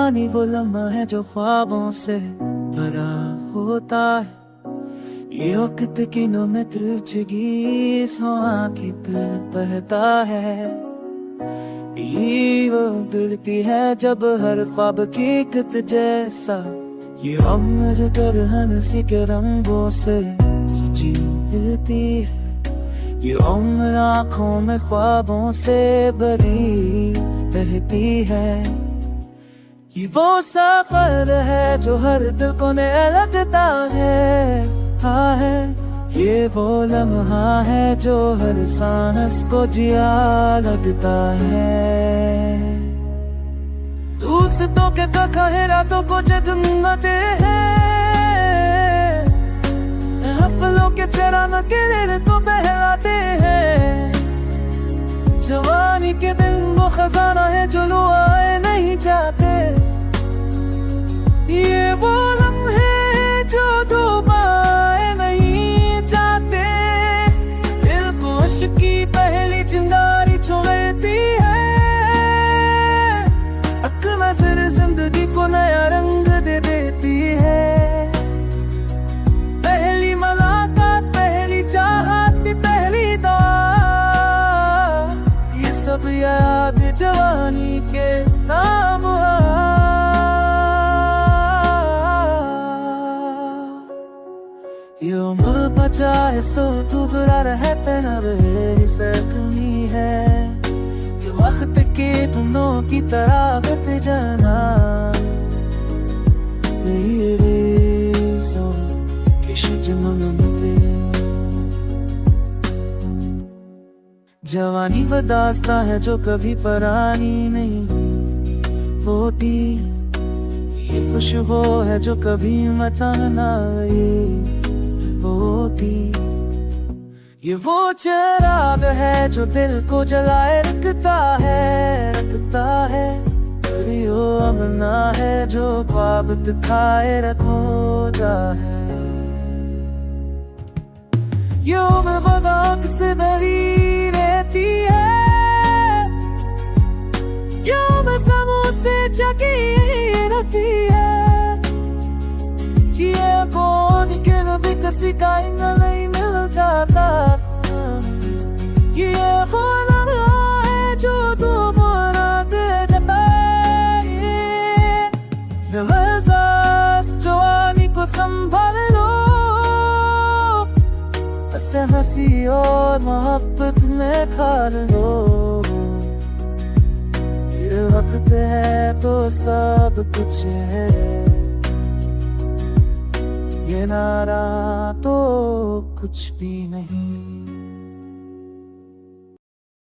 जवानी वो लम्हा है जो ख्वाबों से भरा होता है। ये वक्त किनों में तुझगी सोआ की दिल बहता है। ये वो उड़ती है जब हर ख्वाब की कित जैसा। ये उम्र कर हंसी के रंगों से सजी रहती है। ये उम्र आँखों में ख्वाबों से भरी रहती है। ये वो सफर है जो हर दिल को नया लगता है। हाँ है ये वो लम्हा है जो हर सांस को जिया लगता है। दोस्तों के कहे रातों को जगमगाते हैं। हफ्लों के चराना के दिल को बहलाते हैं। जवानी के दिन वो खजाना है जो लुआए नहीं जाते। ये वो लम्हे जो डूबाए नहीं जाते। दिल को इश्क की पहली चिंगारी छुड़ती है। एक नजर जिंदगी को नया रंग दे देती है। पहली मुलाकात, पहली चाहत, पहली दुआ, ये सब याद जवानी के नाम ये उम्र बचा है सो तू बुरा रहते हैं से कमी है। ये वक्त के तुमों की तरह बत जाना नहीं रे सो किश मनते। जवानी वो दास्तां है जो कभी पुरानी नहीं होती। ये खुशबू है जो कभी मचा ना होती। ये वो चिराग है जो दिल को जलाए रखता है। यो अमना है जो ख्वाब दिखाए रखो है। यो में वक्त से भरी रहती है। यो में समों से जगी रहती है। ये कौन के भी किसी का नहीं मिलता था। ये वो लम्हा है जो तुम्हारा दे पाए। जवानी को संभाल लो, ऐसे हंसी और मोहब्बत में खाल लो। ये वक्त है तो सब कुछ है। ये नारा तो कुछ भी नहीं।